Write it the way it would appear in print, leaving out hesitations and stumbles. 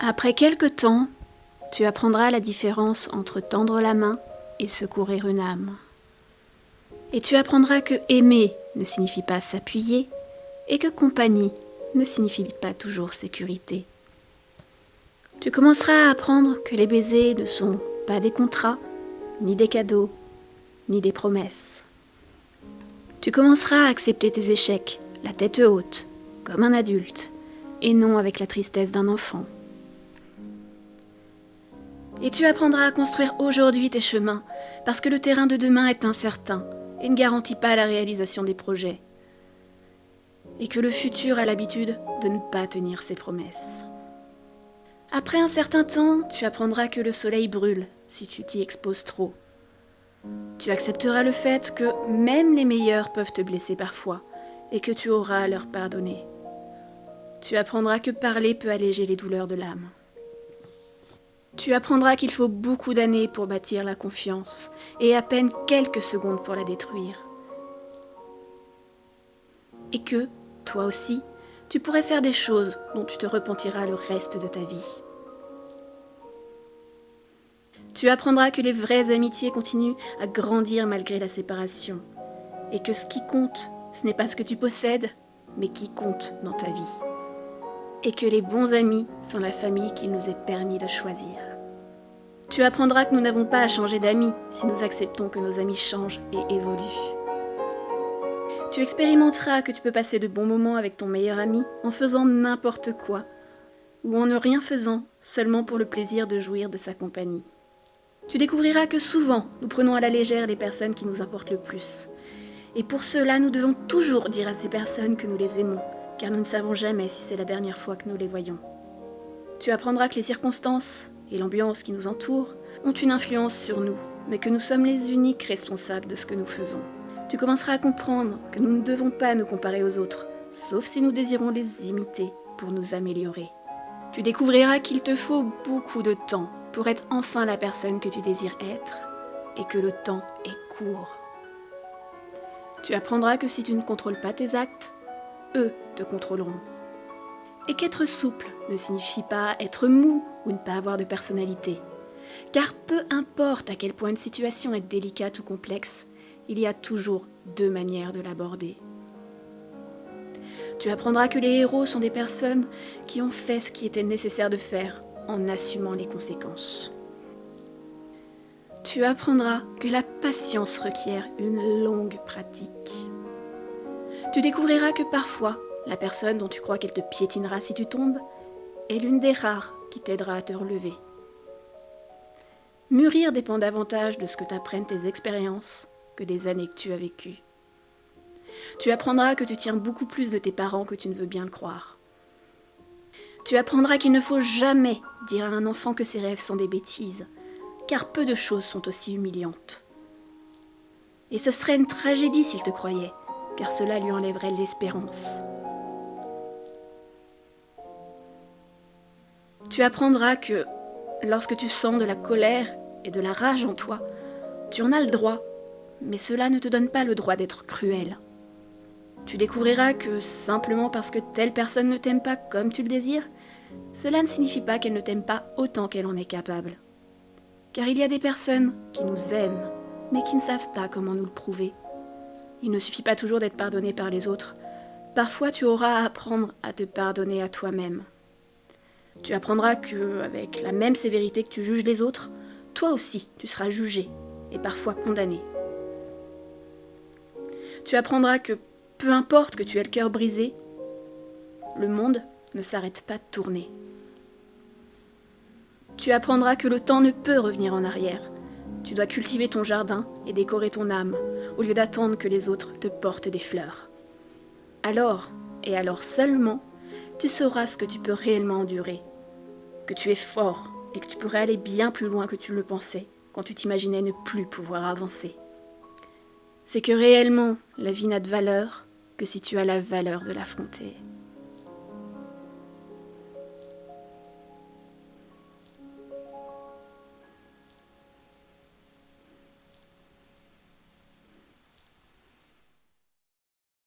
Après quelque temps, tu apprendras la différence entre tendre la main et secourir une âme. Et tu apprendras que aimer ne signifie pas s'appuyer et que compagnie ne signifie pas toujours sécurité. Tu commenceras à apprendre que les baisers ne sont pas des contrats, ni des cadeaux, ni des promesses. Tu commenceras à accepter tes échecs, la tête haute, comme un adulte, et non avec la tristesse d'un enfant. Et tu apprendras à construire aujourd'hui tes chemins, parce que le terrain de demain est incertain et ne garantit pas la réalisation des projets. Et que le futur a l'habitude de ne pas tenir ses promesses. Après un certain temps, tu apprendras que le soleil brûle si tu t'y exposes trop. Tu accepteras le fait que même les meilleurs peuvent te blesser parfois et que tu auras à leur pardonner. Tu apprendras que parler peut alléger les douleurs de l'âme. Tu apprendras qu'il faut beaucoup d'années pour bâtir la confiance et à peine quelques secondes pour la détruire. Et que, toi aussi, tu pourrais faire des choses dont tu te repentiras le reste de ta vie. Tu apprendras que les vraies amitiés continuent à grandir malgré la séparation et que ce qui compte, ce n'est pas ce que tu possèdes, mais qui compte dans ta vie. Et que les bons amis sont la famille qu'il nous est permis de choisir. Tu apprendras que nous n'avons pas à changer d'amis si nous acceptons que nos amis changent et évoluent. Tu expérimenteras que tu peux passer de bons moments avec ton meilleur ami en faisant n'importe quoi, ou en ne rien faisant seulement pour le plaisir de jouir de sa compagnie. Tu découvriras que souvent, nous prenons à la légère les personnes qui nous importent le plus. Et pour cela, nous devons toujours dire à ces personnes que nous les aimons, car nous ne savons jamais si c'est la dernière fois que nous les voyons. Tu apprendras que les circonstances et l'ambiance qui nous entoure ont une influence sur nous, mais que nous sommes les uniques responsables de ce que nous faisons. Tu commenceras à comprendre que nous ne devons pas nous comparer aux autres, sauf si nous désirons les imiter pour nous améliorer. Tu découvriras qu'il te faut beaucoup de temps pour être enfin la personne que tu désires être, et que le temps est court. Tu apprendras que si tu ne contrôles pas tes actes, eux te contrôleront. Et qu'être souple ne signifie pas être mou ou ne pas avoir de personnalité. Car peu importe à quel point une situation est délicate ou complexe, il y a toujours deux manières de l'aborder. Tu apprendras que les héros sont des personnes qui ont fait ce qui était nécessaire de faire en assumant les conséquences. Tu apprendras que la patience requiert une longue pratique. Tu découvriras que parfois, la personne dont tu crois qu'elle te piétinera si tu tombes est l'une des rares qui t'aidera à te relever. Mûrir dépend davantage de ce que t'apprennent tes expériences que des années que tu as vécues. Tu apprendras que tu tiens beaucoup plus de tes parents que tu ne veux bien le croire. Tu apprendras qu'il ne faut jamais dire à un enfant que ses rêves sont des bêtises, car peu de choses sont aussi humiliantes. Et ce serait une tragédie s'il te croyait, car cela lui enlèverait l'espérance. Tu apprendras que, lorsque tu sens de la colère et de la rage en toi, tu en as le droit, mais cela ne te donne pas le droit d'être cruel. Tu découvriras que simplement parce que telle personne ne t'aime pas comme tu le désires, cela ne signifie pas qu'elle ne t'aime pas autant qu'elle en est capable. Car il y a des personnes qui nous aiment, mais qui ne savent pas comment nous le prouver. Il ne suffit pas toujours d'être pardonné par les autres. Parfois, tu auras à apprendre à te pardonner à toi-même. Tu apprendras que, avec la même sévérité que tu juges les autres, toi aussi, tu seras jugé et parfois condamné. Tu apprendras que, peu importe que tu aies le cœur brisé, le monde ne s'arrête pas de tourner. Tu apprendras que le temps ne peut revenir en arrière. Tu dois cultiver ton jardin et décorer ton âme, au lieu d'attendre que les autres te portent des fleurs. Alors, et alors seulement, tu sauras ce que tu peux réellement endurer, que tu es fort et que tu pourrais aller bien plus loin que tu le pensais quand tu t'imaginais ne plus pouvoir avancer. C'est que réellement, la vie n'a de valeur que si tu as la valeur de l'affronter.